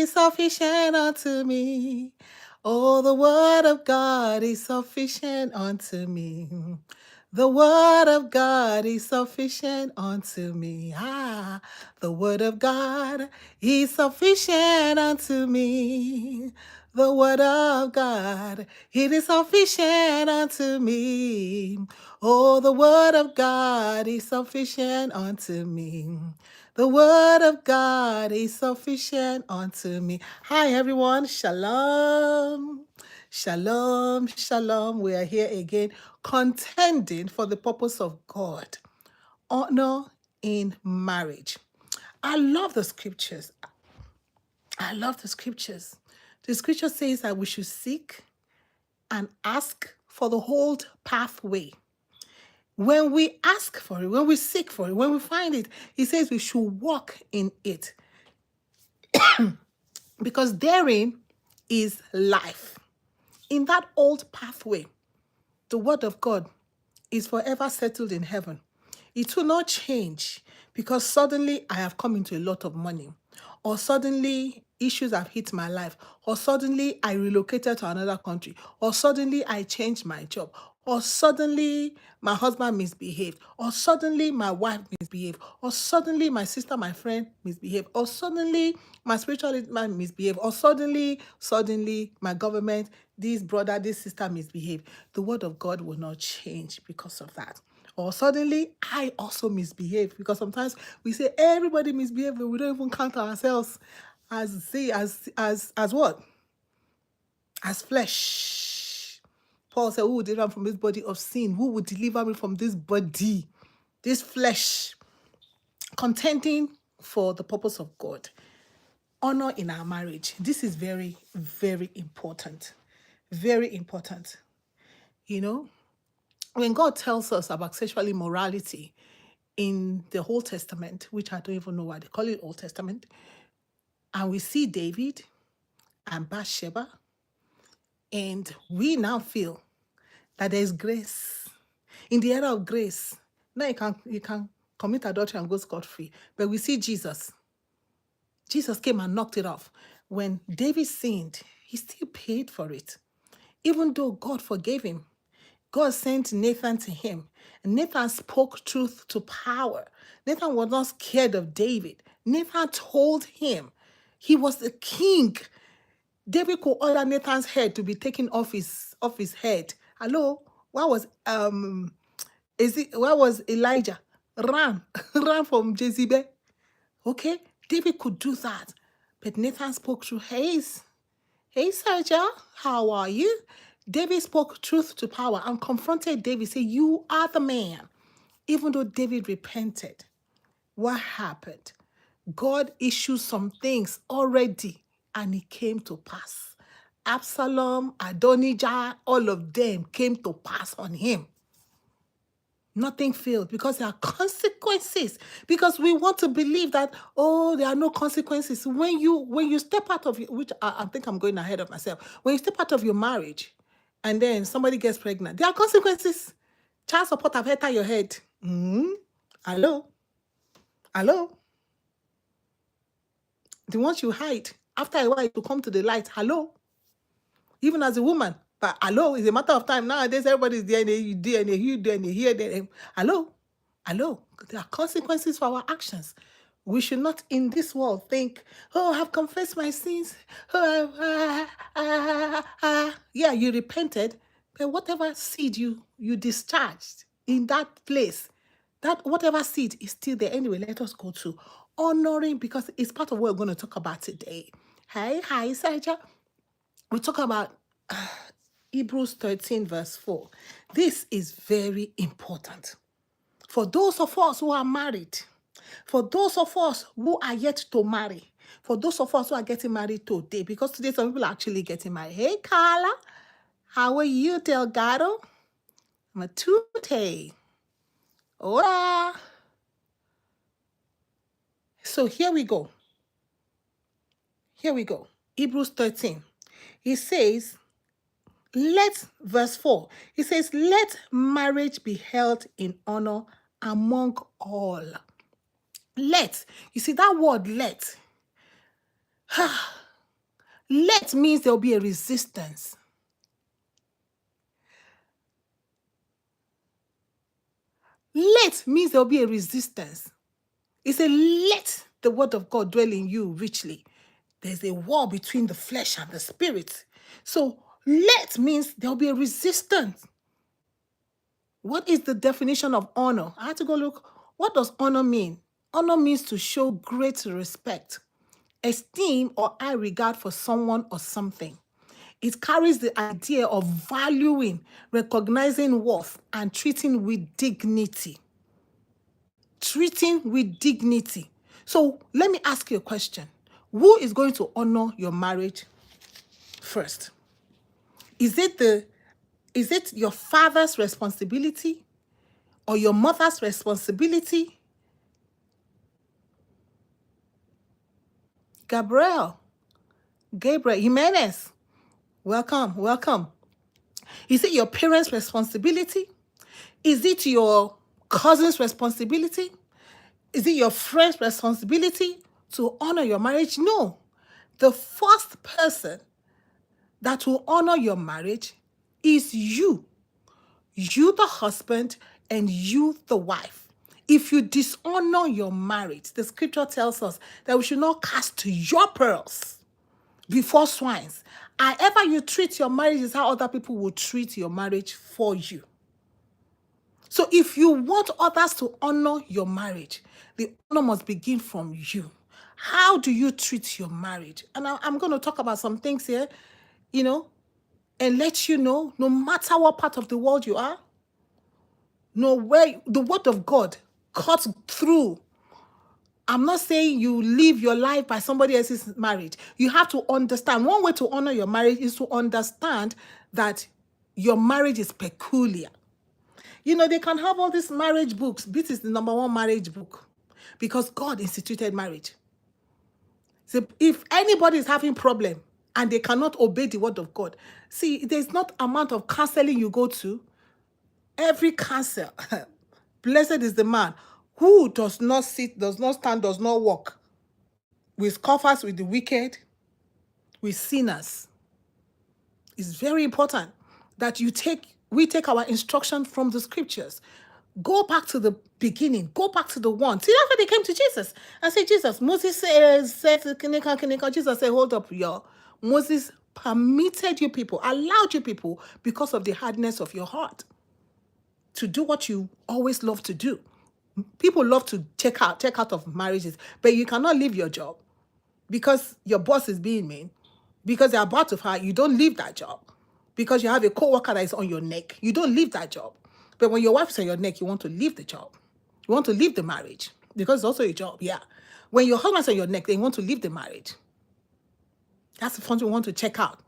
is sufficient unto me. Oh, the word of God is sufficient unto me. The word of God is sufficient unto me. Ah, the word of God is sufficient unto me. The word of God, it is sufficient unto me. Oh, the word of God is sufficient unto me. The word of God is sufficient unto me. Hi, everyone. Shalom. Shalom, shalom. We are here again, contending for the purpose of God. Honor in marriage. I love the scriptures. I love the scriptures. The scripture says that we should seek and ask for the whole pathway. When we ask for it, when we seek for it, when we find it, he says we should walk in it. Because therein is life. In that old pathway, the word of God is forever settled in heaven. It will not change because suddenly I have come into a lot of money, or suddenly issues have hit my life, or suddenly I relocated to another country, or suddenly I changed my job, or suddenly my husband misbehaved, or suddenly my wife misbehaved, or suddenly my sister, my friend misbehaved, or suddenly my spiritual man misbehaved, or suddenly my government, this brother, this sister misbehaved. The word of God will not change because of that. Or suddenly I also misbehave, because sometimes we say everybody misbehaves, but we don't even count ourselves as what? As flesh. Paul said, who will deliver me from this body of sin? Who will deliver me from this body, this flesh? Contending for the purpose of God. Honor in our marriage. This is very, very important. Very important. You know, when God tells us about sexual immorality in the Old Testament, which I don't even know why they call it Old Testament, and we see David and Bathsheba, and we now feel that there is grace. In the era of grace, now you can commit adultery and go scot-free. But we see Jesus. Jesus came and knocked it off. When David sinned, he still paid for it. Even though God forgave him, God sent Nathan to him. And Nathan spoke truth to power. Nathan was not scared of David. Nathan told him he was the king. David could order Nathan's head to be taken off his head. Hello? Where was Elijah? Ran from Jezebel. Okay? David could do that. But Nathan spoke through, hey, Sergio, how are you? David spoke truth to power and confronted David, say, you are the man. Even though David repented, what happened? God issued some things already, and it came to pass. Absalom, Adonijah, all of them came to pass on him. Nothing failed because there are consequences. Because we want to believe that, oh, there are no consequences. When you step out of, which I think I'm going ahead of myself. When you step out of your marriage and then somebody gets pregnant, there are consequences. Child support have hit your head. Hello? The ones you hide, after a while, it will come to the light. Hello? Even as a woman. But hello, it's a matter of time. Nowadays, everybody's DNA, here. Hello? There are consequences for our actions. We should not in this world think, oh, I've confessed my sins. Yeah, you repented. But whatever seed you discharged in that place, that whatever seed is still there. Anyway, let us go to honoring, because it's part of what we're going to talk about today. Hi, Sergio. We talk about Hebrews 13 verse 4. This is very important. For those of us who are married, for those of us who are yet to marry, for those of us who are getting married today, because today some people are actually getting married. Hey, Carla, how are you, Delgado? Matute. Hola. So here we go. Hebrews 13. It says, verse 4, it says, let marriage be held in honor among all. Let. You see that word let. Let means there'll be a resistance. Let means there'll be a resistance. It says, let the word of God dwell in you richly. There's a war between the flesh and the spirit. So let means there'll be a resistance. What is the definition of honor? I had to go look. What does honor mean? Honor means to show great respect, esteem, or high regard for someone or something. It carries the idea of valuing, recognizing worth, and treating with dignity. Treating with dignity. So let me ask you a question. Who is going to honor your marriage first? Is it your father's responsibility or your mother's responsibility? Gabriel Jimenez, welcome. Is it your parents' responsibility? Is it your cousin's responsibility? Is it your friend's responsibility to honor your marriage? No. The first person that will honor your marriage is you. You, the husband, and you, the wife. If you dishonor your marriage, the scripture tells us that we should not cast your pearls before swines. However you treat your marriage is how other people will treat your marriage for you. So if you want others to honor your marriage, the honor must begin from you. How do you treat your marriage? And I'm going to talk about some things here, and let you know, no matter what part of the world you are, where the word of God cuts through. I'm not saying you live your life by somebody else's marriage. You have to understand. One way to honor your marriage is to understand that your marriage is peculiar. They can have all these marriage books. This is the number one marriage book because God instituted marriage. So if anybody is having problem and they cannot obey the word of God, see, there's not amount of counseling you go to. Every counsel, blessed is the man who does not sit, does not stand, does not walk with scoffers, with the wicked, with sinners. It's very important that we take our instruction from the scriptures. Go back to the beginning. Go back to the one. See, that's when they came to Jesus. I said, Jesus, Moses said, Jesus said, hold up, y'all. Moses permitted you people, allowed you people because of the hardness of your heart to do what you always love to do. People love to check out of marriages, but you cannot leave your job because your boss is being mean, because you're about to fire, you don't leave that job. Because you have a co-worker that is on your neck, you don't leave that job. But when your wife is on your neck, you want to leave the job. You want to leave the marriage because it's also a job, yeah. When your husband's on your neck, then you want to leave the marriage. That's the fun you want to check out.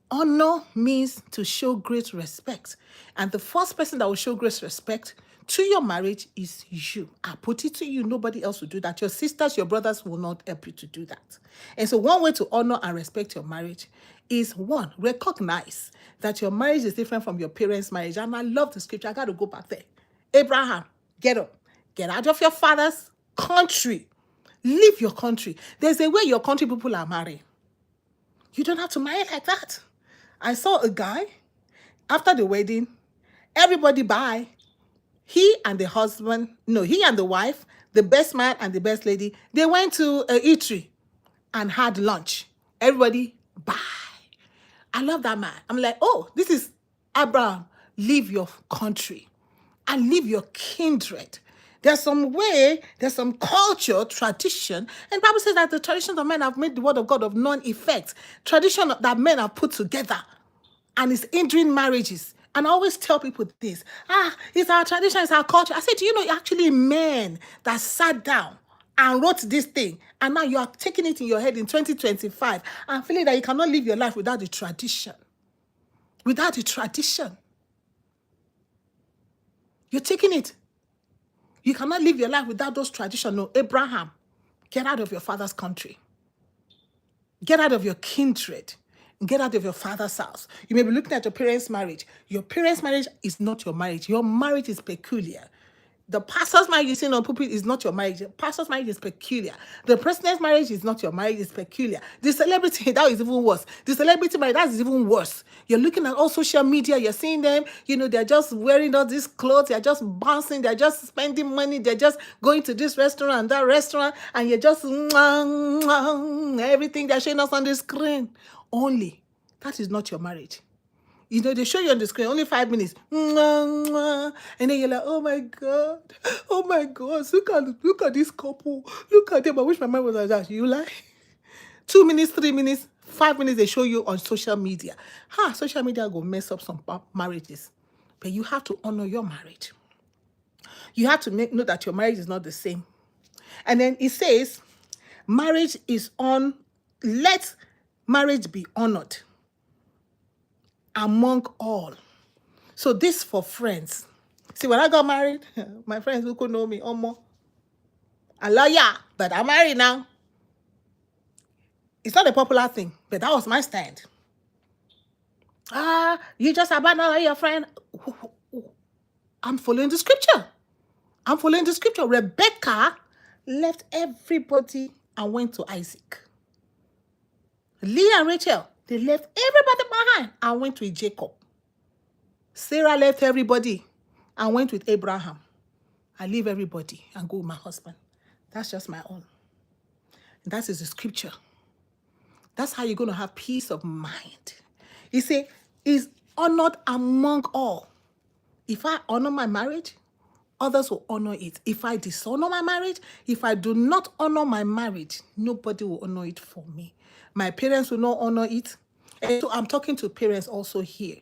Honor means to show great respect. And the first person that will show great respect to your marriage is you. I put it to you, nobody else will do that. Your sisters, your brothers will not help you to do that. And so one way to honor and respect your marriage is, one, recognize that your marriage is different from your parents' marriage. And I love the scripture. I got to go back there. Abraham, get up. Get out of your father's country. Leave your country. There's a way your country people are married. You don't have to marry like that. I saw a guy, after the wedding, everybody bye. He and the wife, the best man and the best lady, they went to an eatery and had lunch. Everybody bye. I love that man. I'm like, oh, this is Abraham. Leave your country and leave your kindred. There's some way, there's some culture, tradition, and the Bible says that the traditions of men have made the word of God of none effect. Tradition that men have put together, and it's hindering marriages. And I always tell people this, it's our tradition, it's our culture. I said, do you know actually men that sat down and wrote this thing, and now you are taking it in your head in 2025 and feeling that you cannot live your life without the tradition. Without the tradition. You're taking it. You cannot live your life without those traditions. No, Abraham, get out of your father's country. Get out of your kindred. Get out of your father's house. You may be looking at your parents' marriage. Your parents' marriage is not your marriage. Your marriage is peculiar. The pastor's marriage you see on pulpit is not your marriage. The pastor's marriage is peculiar. The president's marriage is not your marriage, it's peculiar. The celebrity, that is even worse. The celebrity marriage, that is even worse. You're looking at all social media, you're seeing them, they're just wearing all these clothes, they're just bouncing, they're just spending money, they're just going to this restaurant and that restaurant, and you're just everything they're showing us on the screen. Only. That is not your marriage. They show you on the screen, only 5 minutes. And then you're like, oh my God, look at this couple. Look at them. I wish my mind was like that. You like 2 minutes, 3 minutes, 5 minutes, they show you on social media. Social media will mess up some marriages. But you have to honor your marriage. You have to note that your marriage is not the same. And then it says, marriage is let marriage be honored among all. So this for friends. See, when I got married, my friends who could know me, I'm a lawyer, but I'm married now. It's not a popular thing, but that was my stand. You just abandon your friend. I'm following the scripture. Rebecca left everybody and went to Isaac. Leah and Rachel, they left everybody behind and went with Jacob. Sarah left everybody and went with Abraham. I leave everybody and go with my husband. That's just my own. That is the scripture. That's how you're going to have peace of mind. You say, is honored among all. If I honor my marriage, others will honor it. If I dishonor my marriage, if I do not honor my marriage, nobody will honor it for me. My parents will not honor it. And so I'm talking to parents also here.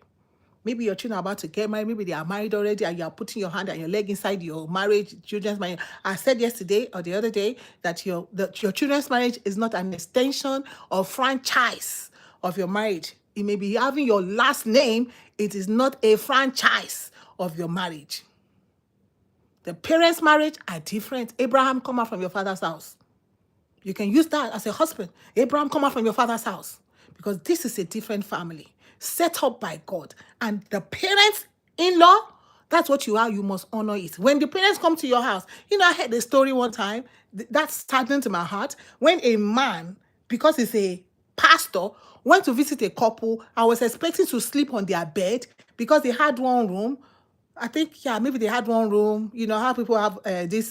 Maybe your children are about to get married. Maybe they are married already and you are putting your hand and your leg inside your marriage, children's marriage. I said yesterday or the other day that your children's marriage is not an extension or franchise of your marriage. It may be having your last name. It is not a franchise of your marriage. The parents' marriage are different. Abraham, come out from your father's house. You can use that as a husband. Abraham, come out from your father's house. Because this is a different family set up by God. And the parents-in-law, that's what you are. You must honor it. When the parents come to your house, I heard a story one time that saddened my heart. When a man, because he's a pastor, went to visit a couple, I was expecting to sleep on their bed because they had one room. I think, maybe they had one room. How people have this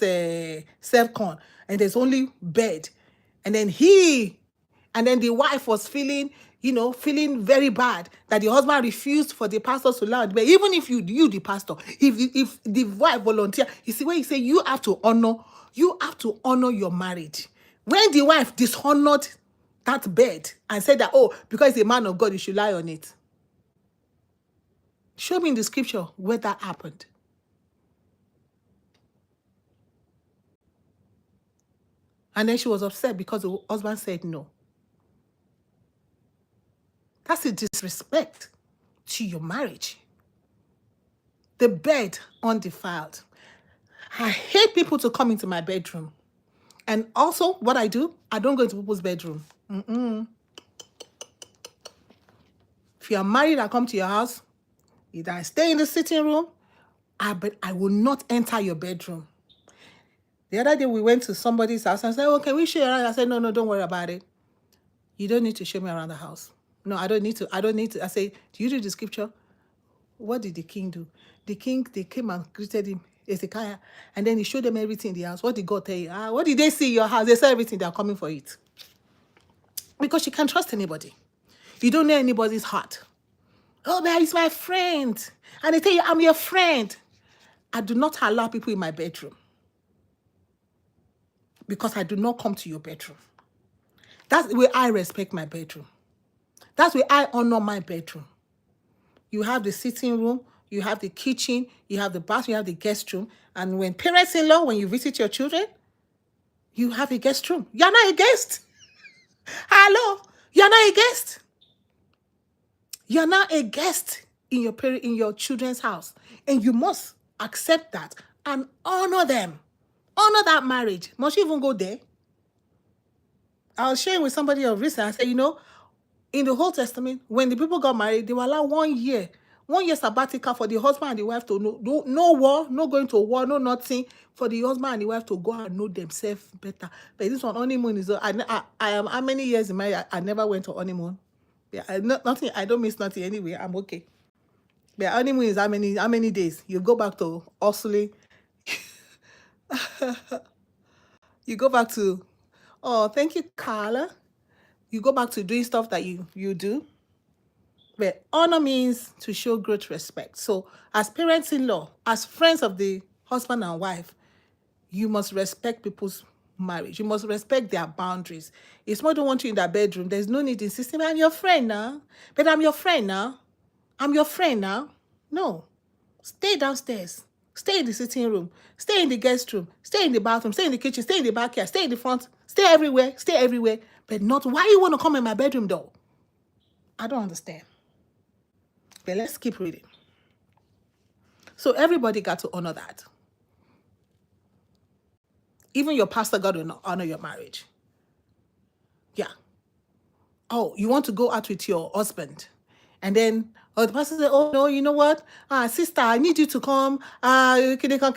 self-con, and there's only bed. And then the wife was feeling very bad that the husband refused for the pastor to lie on the bed. Even if you the pastor, if the wife volunteer, you see, when you say you have to honor your marriage. When the wife dishonored that bed and said that, because he's a man of God, you should lie on it. Show me in the scripture where that happened. And then she was upset because the husband said no. That's a disrespect to your marriage. The bed undefiled. I hate people to come into my bedroom. And also, what I do, I don't go into people's bedroom. If you are married, I come to your house. Either I stay in the sitting room, but I will not enter your bedroom. The other day, we went to somebody's house and said, can we show you around? I said, no, don't worry about it. You don't need to show me around the house. No, I don't need to. I say, do you read the scripture? What did the king do? They came and greeted him, Hezekiah, and then he showed them everything in the house. What did God tell you? What did they see in your house? They saw everything. They are coming for it. Because you can't trust anybody. You don't know anybody's heart. But he's my friend. And they tell you, I'm your friend. I do not allow people in my bedroom. Because I do not come to your bedroom. That's the way I respect my bedroom. That's the way I honor my bedroom. You have the sitting room, you have the kitchen, you have the bathroom, you have the guest room. And when parents-in-law, when you visit your children, you have a guest room. You're not a guest. Hello, you're not a guest. You're not a guest in your children's house. And you must accept that and honor them. Honor that marriage. Must you even go there? I was sharing with somebody of recent. I said, in the Old Testament, when the people got married, they were allowed 1 year. 1 year sabbatical for the husband and the wife to know. No war, no going to war, no nothing. For the husband and the wife to go and know themselves better. But this one, honeymoon is... I am how many years in marriage? I never went to honeymoon. Yeah, nothing. I don't miss nothing anyway. I'm okay. But honeymoon is how many days? You go back to hustling. You go back to... Oh, thank you, Carla. You go back to doing stuff that you do. But honor means to show great respect. So as parents-in-law, as friends of the husband and wife, you must respect people's marriage. You must respect their boundaries. If someone don't want you in their bedroom, there's no need insisting, I'm your friend now. But I'm your friend now. I'm your friend now. No. Stay downstairs. Stay in the sitting room. Stay in the guest room. Stay in the bathroom. Stay in the kitchen. Stay in the backyard. Stay in the front. Stay everywhere. Stay everywhere. But not, why you want to come in my bedroom though? I don't understand. But let's keep reading. So everybody got to honor that. Even your pastor got to honor your marriage. Yeah. Oh, you want to go out with your husband. And then the pastor said, oh, no, you know what? Sister, I need you to come. Can you come?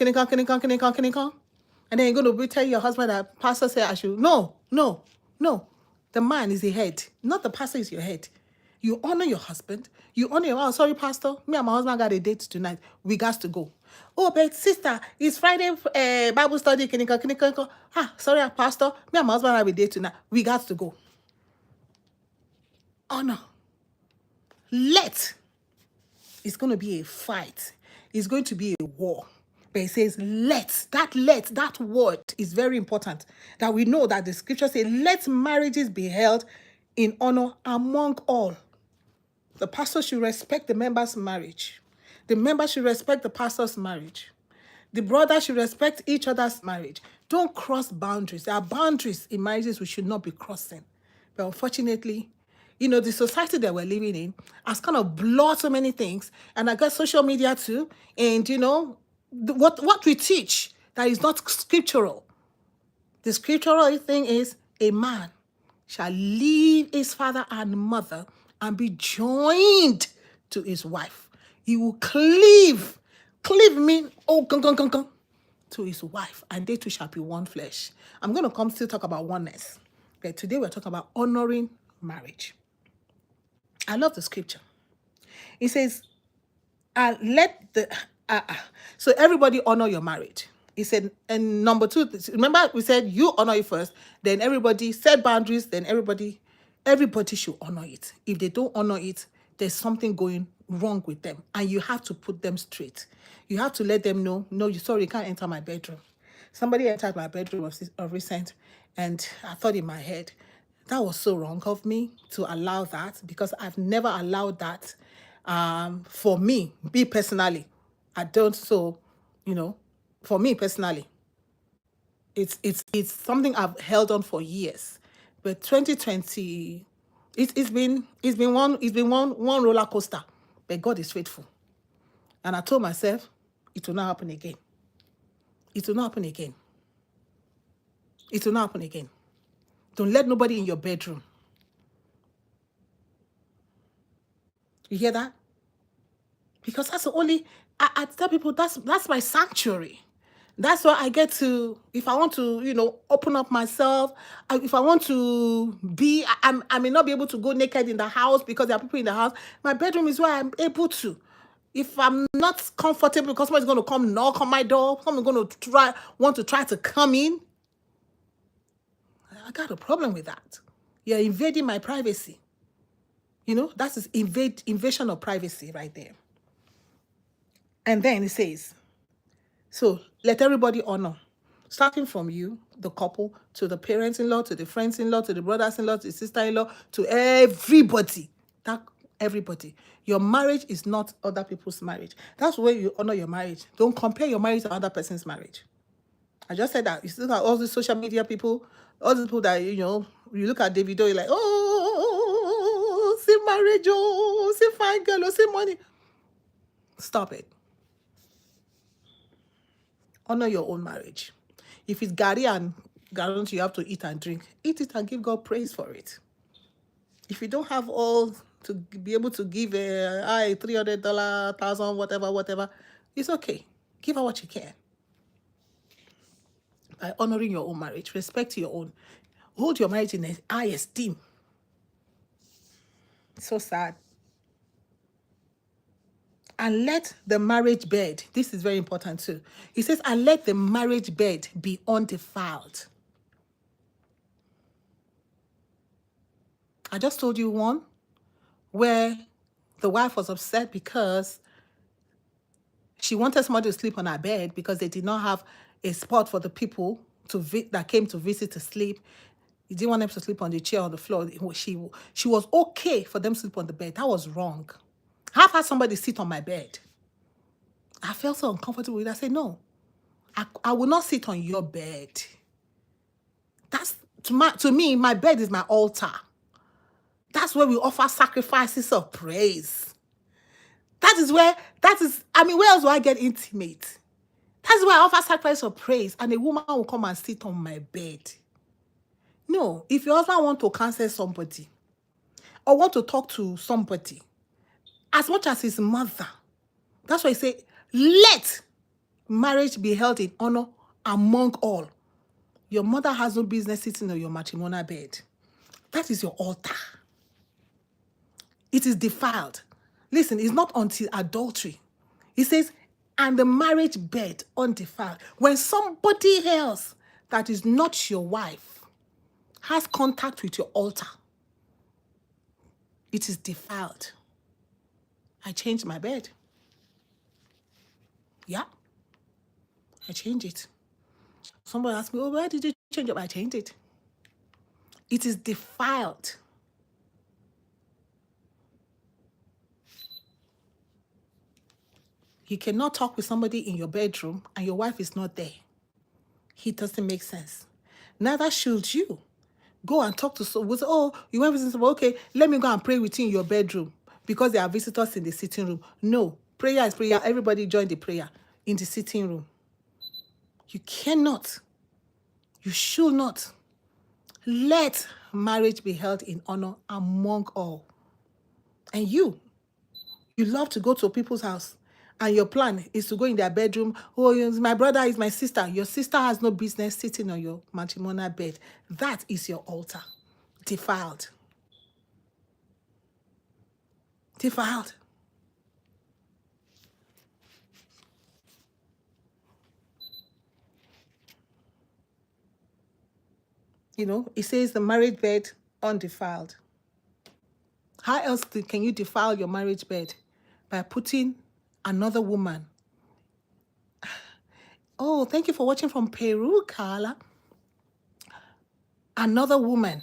And then you're going to tell your husband that pastor said I should. No. The man is the head. Not the pastor is your head. You honor your husband. You honor your... Oh, sorry, pastor. Me and my husband got a date tonight. We got to go. Oh, but sister, it's Friday Bible study. Can you come? Sorry, pastor. Me and my husband have a date tonight. We got to go. Honor. It's going to be a fight. It's going to be a war. But it says that word is very important. That we know that the scripture says, let marriages be held in honor among all. The pastor should respect the member's marriage. The member should respect the pastor's marriage. The brother should respect each other's marriage. Don't cross boundaries. There are boundaries in marriages we should not be crossing. But unfortunately, the society that we're living in has kind of blurred so many things. And I got social media too. And, what we teach that is not scriptural. The scriptural thing is a man shall leave his father and mother and be joined to his wife. He will cleave. Cleave means, to his wife. And they two shall be one flesh. I'm going to come still talk about oneness. But today we're talking about honoring marriage. I love the scripture. It says, so everybody honor your marriage. He said, and number 2, remember we said you honor it first, then everybody set boundaries, then everybody should honor it. If they don't honor it, there's something going wrong with them, and you have to put them straight. You have to let them know, no, you can't enter my bedroom. Somebody entered my bedroom of recent, and I thought in my head, that was so wrong of me to allow that, because I've never allowed that. For me personally, I don't. So, for me personally, it's something I've held on for years. But 2020, it's been one roller coaster. But God is faithful, and I told myself it will not happen again. It will not happen again. It will not happen again. Don't let nobody in your bedroom. You hear that? Because that's the only... I tell people that's my sanctuary. That's where I get to, if I want to, open up myself, if I want to be, I may not be able to go naked in the house because there are people in the house. My bedroom is where I'm able to. If I'm not comfortable because somebody's going to come knock on my door, someone's going to want to try to come in, I got a problem with that. You're invading my privacy. That's invasion of privacy right there. And then it says, so let everybody honor, starting from you, the couple, to the parents-in-law, to the friends-in-law, to the brothers-in-law, to the sister-in-law, to everybody. Everybody. Your marriage is not other people's marriage. That's where you honor your marriage. Don't compare your marriage to other person's marriage. I just said that. You see all the social media people, all the people that, you look at Davido, you're like, oh, see marriage, oh, see fine girl, oh, see money. Stop it. Honor your own marriage. If it's Gary and Garant, you have to eat and drink. Eat it and give God praise for it. If you don't have all to be able to give a $300, 1,000, whatever. It's okay. Give her what you can. By honoring your own marriage, respect your own. Hold your marriage in high esteem. So sad. And let the marriage bed, this is very important too. He says, and let the marriage bed be undefiled. I just told you one where the wife was upset because she wanted somebody to sleep on her bed because they did not have a spot for the people that came to visit to sleep. He didn't want them to sleep on the chair or the floor. She was okay for them to sleep on the bed. That was wrong. I've had somebody sit on my bed. I felt so uncomfortable with it. I said, no, I will not sit on your bed. That's to me, my bed is my altar. That's where we offer sacrifices of praise. Where else do I get intimate? That's where I offer sacrifice of praise, and a woman will come and sit on my bed. No, if your husband want to counsel somebody or want to talk to somebody, as much as his mother, that's why he say, let marriage be held in honor among all. Your mother has no business sitting on your matrimonial bed. That is your altar. It is defiled. Listen, it's not until adultery. He says, and the marriage bed undefiled. When somebody else that is not your wife has contact with your altar, it is defiled. I changed my bed. Yeah, I changed it. Somebody asked me, oh, why did you change it? I changed it. It is defiled. You cannot talk with somebody in your bedroom and your wife is not there. It doesn't make sense. Neither should you go and talk to someone. Oh, you want to visit someone? Okay, let me go and pray with you in your bedroom because there are visitors in the sitting room. No, prayer is prayer. Everybody join the prayer in the sitting room. You cannot, you should not let marriage be held in honor among all. And you love to go to people's house and your plan is to go in their bedroom. Oh, my brother is my sister. Your sister has no business sitting on your matrimonial bed. That is your altar. Defiled. Defiled. You know, it says the marriage bed undefiled. How else can you defile your marriage bed? By putting another woman. Oh, thank you for watching from Peru, Carla. Another woman.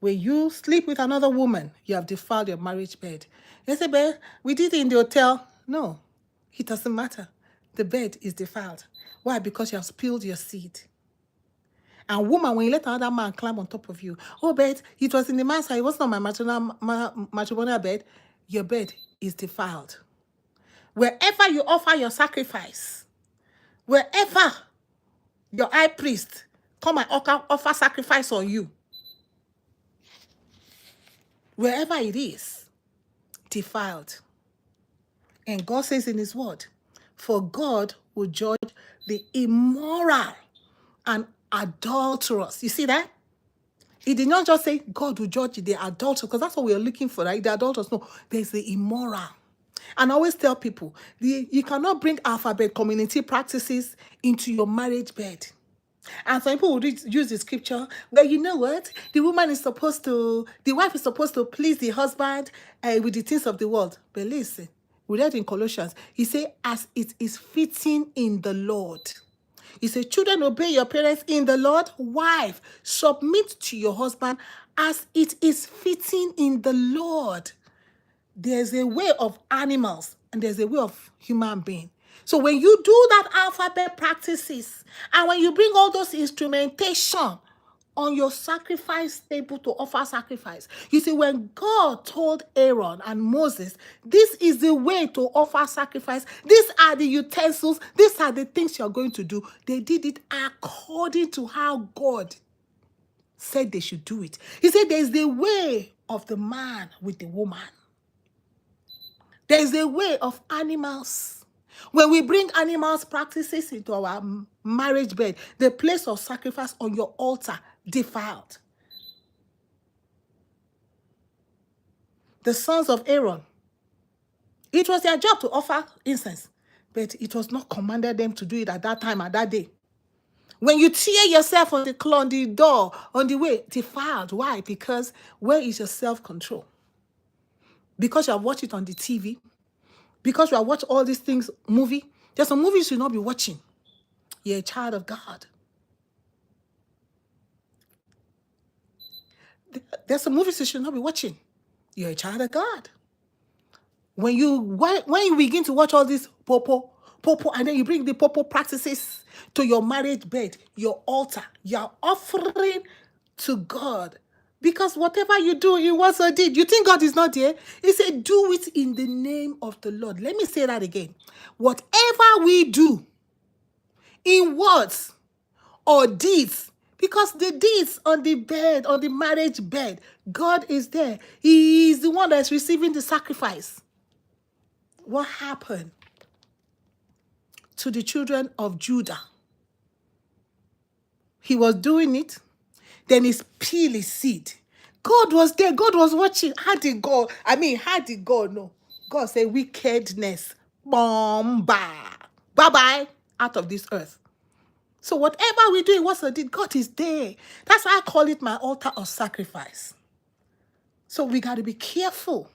When you sleep with another woman, you have defiled your marriage bed. You say, babe, we did it in the hotel. No, it doesn't matter. The bed is defiled. Why? Because you have spilled your seed. And woman, when you let another man climb on top of you, oh, babe, it was in the man's house. It wasn't on my matrimonial bed. Your bed is defiled. Wherever you offer your sacrifice, wherever your high priest come and offer sacrifice on you, wherever it is, defiled. And God says in his word, for God will judge the immoral and adulterous. You see that? He did not just say God will judge the adulterers, because that's what we are looking for, right? The adulterers. No, there's the immoral. And I always tell people, you cannot bring alphabet community practices into your marriage bed. And some people would use the scripture, well, you know what? The wife is supposed to please the husband with the things of the world. But listen, we read in Colossians, he said, as it is fitting in the Lord. He said, children, obey your parents in the Lord. Wife, submit to your husband as it is fitting in the Lord. There's a way of animals and there's a way of human being. So when you do that alphabet practices and when you bring all those instrumentation on your sacrifice table to offer sacrifice, you see, when God told Aaron and Moses, this is the way to offer sacrifice, these are the utensils, these are the things you're going to do, they did it according to how God said they should do it. He said there's the way of the man with the woman. There is a way of animals. When we bring animals' practices into our marriage bed, the place of sacrifice on your altar defiled. The sons of Aaron, it was their job to offer incense, but it was not commanded them to do it at that time, at that day. When you tear yourself on the claw, on the door, on the way, defiled. Why? Because where is your self-control? Because you have watched it on the TV, because you have watched all these things, movie. There's some movies you should not be watching. You're a child of God. There's some movies you should not be watching. You're a child of God. When you begin to watch all these popo, and then you bring the popo practices to your marriage bed, your altar, you're offering to God. Because whatever you do in words or deed, you think God is not there? He said, do it in the name of the Lord. Let me say that again. Whatever we do in words or deeds, because the deeds on the bed, on the marriage bed, God is there. He is the one that's receiving the sacrifice. What happened to the children of Judah? He was doing it, then he spilled his seed. God was there. God was watching. How did God know? God said, wickedness, bye-bye, out of this earth. So whatever we do, what I did, God is there. That's why I call it my altar of sacrifice. So we got to be careful.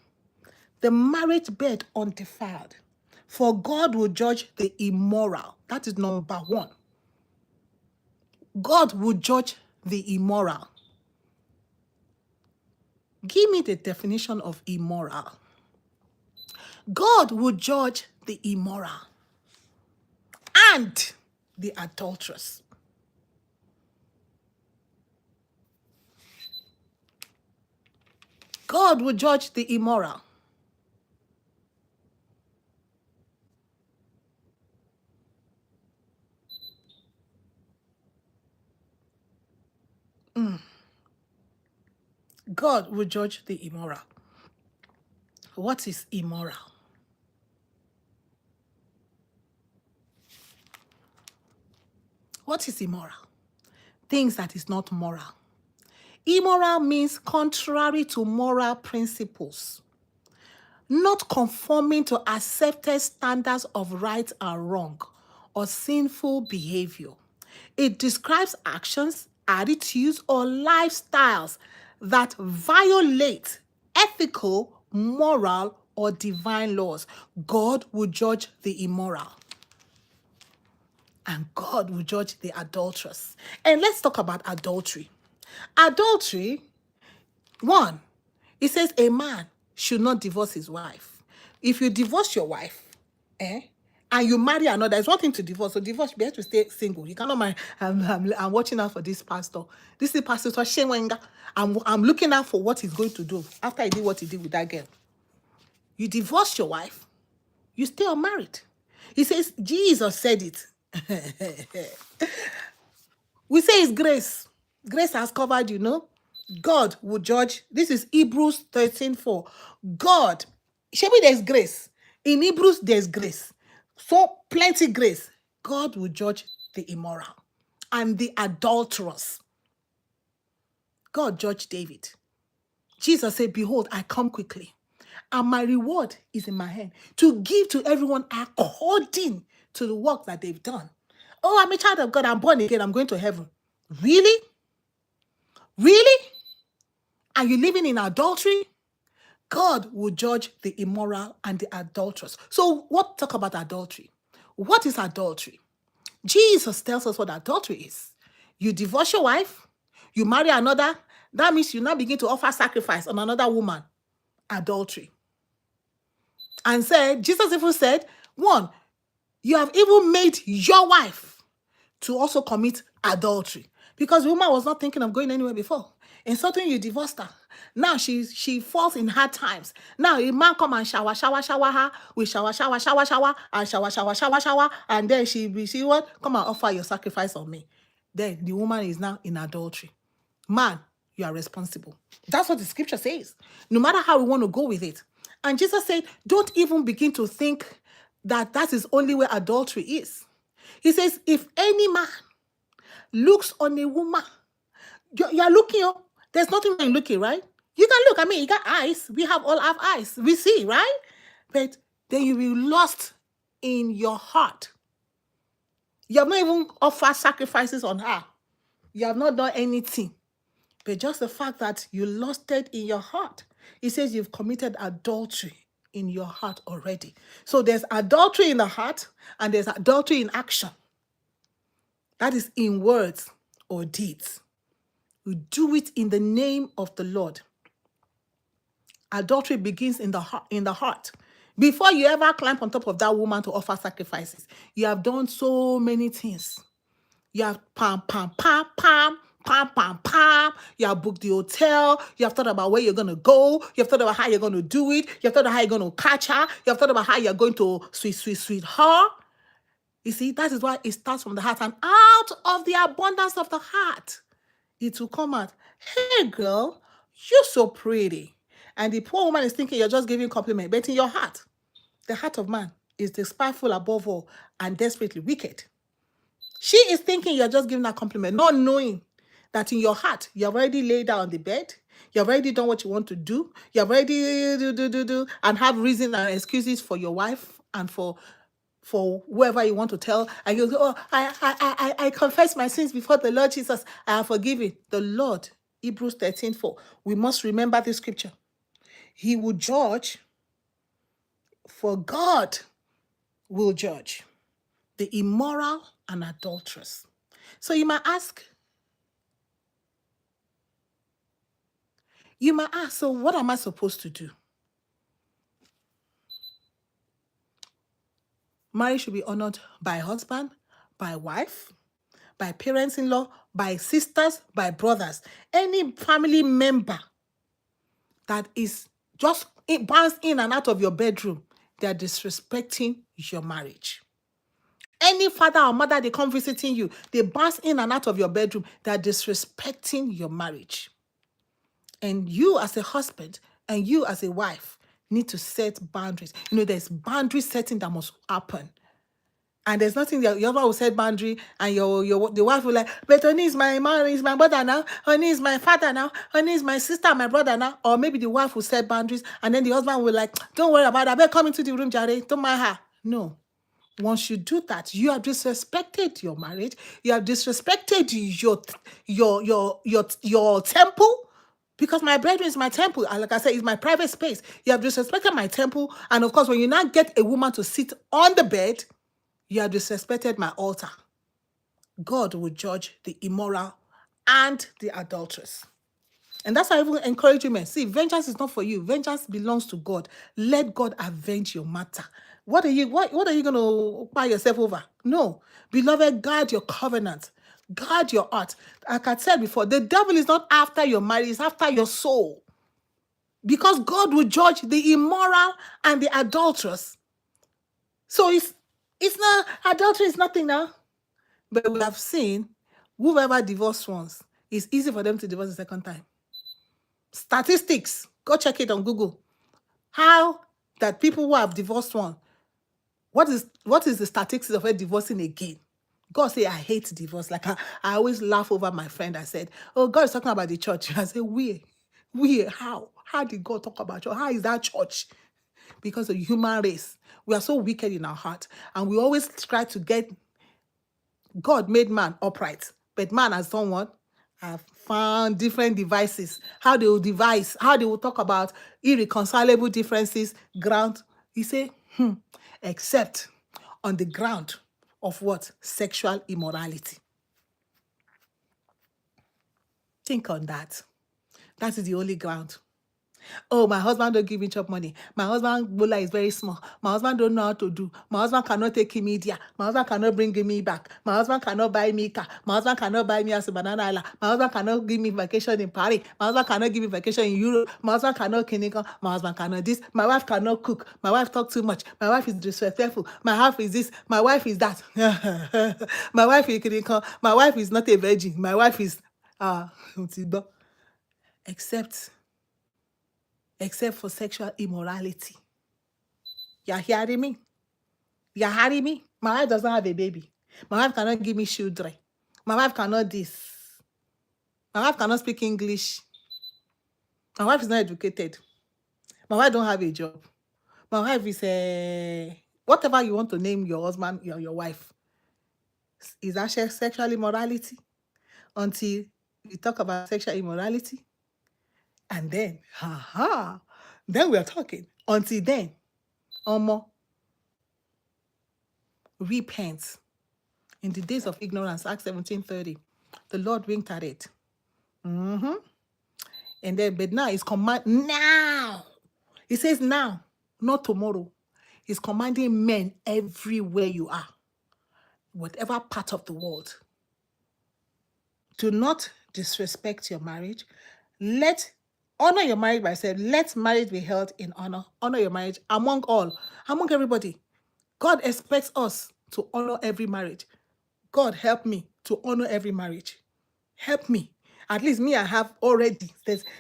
The marriage bed undefiled. For God will judge the immoral. That is number one. God will judge the immoral. Give me the definition of immoral. God will judge the immoral and the adulteress. God will judge the immoral. God will judge the immoral. What is immoral? What is immoral? Things that is not moral. Immoral means contrary to moral principles, not conforming to accepted standards of right and wrong, or sinful behavior. It describes actions, attitudes, or lifestyles that violate ethical, moral, or divine laws. God will judge the immoral. And God will judge the adulteress. And let's talk about adultery. Adultery, one, it says a man should not divorce his wife. If you divorce your wife, and you marry another, it's one thing to divorce. So divorce, you have to stay single. You cannot marry. I'm watching out for this pastor. This is Pastor Shewenga. I'm looking out for what he's going to do after he did what he did with that girl. You divorce your wife, you stay unmarried. He says, Jesus said it. We say it's grace. Grace has covered you, no? God will judge. This is Hebrews 13:4. God, maybe there's grace. In Hebrews, there's grace. So plenty grace. God will judge the immoral and the adulterous. God judged David. Jesus said, behold, I come quickly, and my reward is in my hand to give to everyone according to the work that they've done. Oh, I'm a child of God. I'm born again. I'm going to heaven. Really? Really? Are you living in adultery? God will judge the immoral and the adulterous. So talk about adultery. What is adultery? Jesus tells us what adultery is. You divorce your wife, you marry another, that means you now begin to offer sacrifice on another woman. Adultery. And Jesus even said, one, you have even made your wife to also commit adultery. Because the woman was not thinking of going anywhere before. And suddenly you divorced her. Now she falls in hard times. Now a man come and shower her. We shower, and shower. And then she what? Come and offer your sacrifice on me. Then the woman is now in adultery. Man, you are responsible. That's what the scripture says, no matter how we want to go with it. And Jesus said, don't even begin to think that that is only where adultery is. He says, if any man looks on a woman, you're looking, there's nothing wrong in looking, right? You can look, I mean, you got eyes. We all have eyes. We see, right? But then you will be lost in your heart. You have not even offered sacrifices on her. You have not done anything. But just the fact that you lost it in your heart, it says you've committed adultery in your heart already. So there's adultery in the heart and there's adultery in action. That is in words or deeds. You do it in the name of the Lord. Adultery begins in the heart. Before you ever climb on top of that woman to offer sacrifices, you have done so many things. You have pam, pam, pam, pam, pam, pam, pam. You have booked the hotel. You have thought about where you're going to go. You have thought about how you're going to do it. You have thought about how you're going to catch her. You have thought about how you're going to sweet her. You see, that is why it starts from the heart. And out of the abundance of the heart, it will come out. Hey, girl, you're so pretty. And the poor woman is thinking you're just giving compliment. But in your heart, the heart of man is despiteful above all and desperately wicked. She is thinking you're just giving a compliment, not knowing that in your heart, you have already laid down on the bed. You have already done what you want to do. You have already do and have reason and excuses for your wife and for whoever you want to tell. And you go, oh, I confess my sins before the Lord Jesus. I have forgiven. The Lord, Hebrews 13:4. We must remember this scripture. He will judge, for God will judge the immoral and adulterous. So you might ask, so what am I supposed to do? Marriage should be honored by husband, by wife, by parents-in-law, by sisters, by brothers. Any family member that is just bounced in and out of your bedroom, they are disrespecting your marriage. Any father or mother, they come visiting you, they bounce in and out of your bedroom, they are disrespecting your marriage. And you as a husband and you as a wife need to set boundaries. There's boundary setting that must happen. And there's nothing that your husband will set boundary and the wife will like, but Honey is my man, is my brother now, Honey is my father now, Honey is my sister, my brother now. Or maybe the wife will set boundaries and then the husband will like, don't worry about that, better come into the room, Jare, don't mind her. No. Once you do that, you have disrespected your marriage, you have disrespected your temple. Because my bedroom is my temple. And like I said, it's my private space. You have disrespected my temple. And of course, when you now get a woman to sit on the bed, you have disrespected my altar. God will judge the immoral and the adulteress. And that's why I even encourage you, men. See, vengeance is not for you. Vengeance belongs to God. Let God avenge your matter. What are you going to buy yourself over? No. Beloved, guard your covenant. Guard your heart. Like I said before, the devil is not after your marriage, it's after your soul. Because God will judge the immoral and the adulterous. So it's not, adultery is nothing now. But we have seen, whoever divorced once, it's easy for them to divorce the second time. Statistics, go check it on Google. How that people who have divorced one, what is the statistics of her divorcing again? God say, I hate divorce. Like I always laugh over my friend. I said, oh, God is talking about the church. I said, how? How did God talk about church? How is that church? Because of the human race. We are so wicked in our heart. And we always try to get, God made man upright. But man has done what? Have found different devices. How they will talk about irreconcilable differences, ground. He say, except on the ground of what? Sexual immorality. Think on that. That is the only ground. Oh, my husband don't give me chop money. My husband bola is very small. My husband don't know how to do. My husband cannot take him media. My husband cannot bring me back. My husband cannot buy me car. My husband cannot buy me as a banana island. My husband cannot give me vacation in Paris. My husband cannot give me vacation in Europe. My husband cannot clinical. My husband cannot this. My wife cannot cook. My wife talk too much. My wife is disrespectful. My wife is this. My wife is that. My wife is clinical. My wife is not a virgin. My wife is except for sexual immorality. You're hearing me? You're hearing me? My wife doesn't have a baby. My wife cannot give me children. My wife cannot this. My wife cannot speak English. My wife is not educated. My wife don't have a job. My wife is whatever you want to name your husband, your wife. Is that sexual immorality? Until we talk about sexual immorality. And then, then we are talking. Until then, repent. In the days of ignorance, Acts 17:30, the Lord winked at it. And then, but now it's command now. He says now, not tomorrow. He's commanding men everywhere you are, whatever part of the world. Do not disrespect your marriage. Honor your marriage by saying, let marriage be held in honor. Honor your marriage among everybody. God expects us to honor every marriage. God, help me to honor every marriage. Help me. At least me, I have already.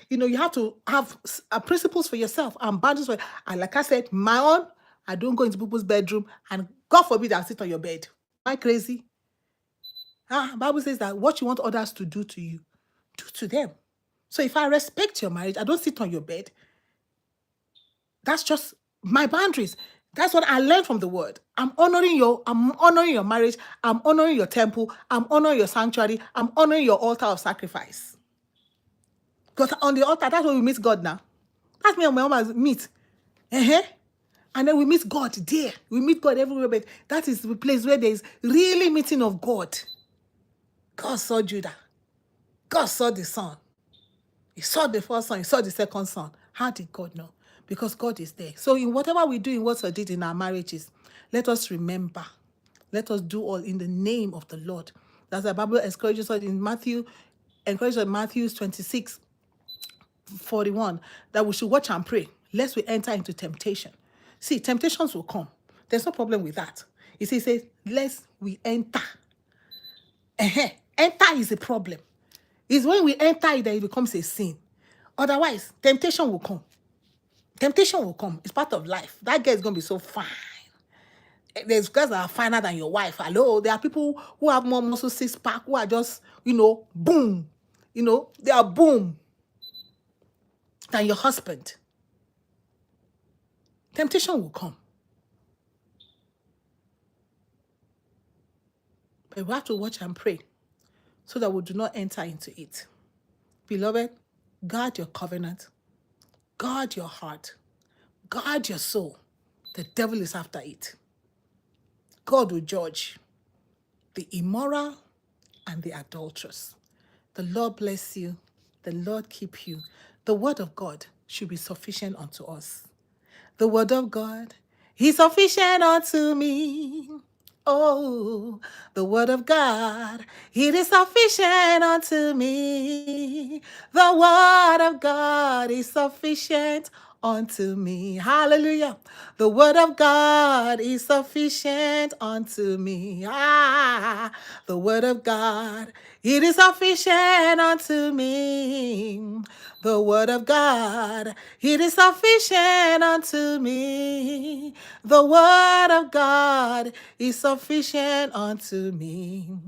You have to have principles for yourself and boundaries and like I said, my own, I don't go into people's bedroom and God forbid I'll sit on your bed. Am I crazy? Bible says that what you want others to do to you, do to them. So if I respect your marriage, I don't sit on your bed. That's just my boundaries. That's what I learned from the word. I'm honoring your marriage. I'm honoring your temple. I'm honoring your sanctuary. I'm honoring your altar of sacrifice. Because on the altar, that's where we meet God now. That's me and my mama meet. And then we meet God there. We meet God everywhere. But that is the place where there is really meeting of God. God saw Judah. God saw the son. He saw the first son. He saw the second son. How did God know? Because God is there. So in whatever we do in what we did in our marriages, let us remember. Let us do all in the name of the Lord. That's the Bible encourages us in Matthew 26:41, that we should watch and pray, lest we enter into temptation. See, temptations will come. There's no problem with that. He says, lest we enter. Enter is a problem. It's when we enter it that it becomes a sin. Otherwise, temptation will come. Temptation will come. It's part of life. That girl is going to be so fine. There's girls that are finer than your wife. Hello, there are people who have more muscle, six-pack, who are just, boom. They are boom than your husband. Temptation will come. But we have to watch and pray so that we do not enter into it. Beloved, guard your covenant. Guard your heart. Guard your soul. The devil is after it. God will judge the immoral and the adulterers. The Lord bless you. The Lord keep you. The word of God should be sufficient unto us. The word of God is sufficient unto me. Oh, the word of God, it is sufficient unto me. The word of God is sufficient unto me. Hallelujah. The word of God is sufficient unto me. The word of God, it is sufficient unto me. The word of God, it is sufficient unto me. The word of God is sufficient unto me.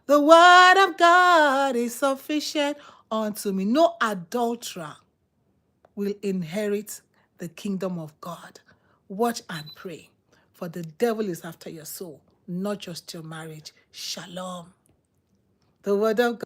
The word of God is sufficient unto me. No adulterer will inherit the kingdom of God. Watch and pray, for the devil is after your soul, not just your marriage. Shalom. The word of God.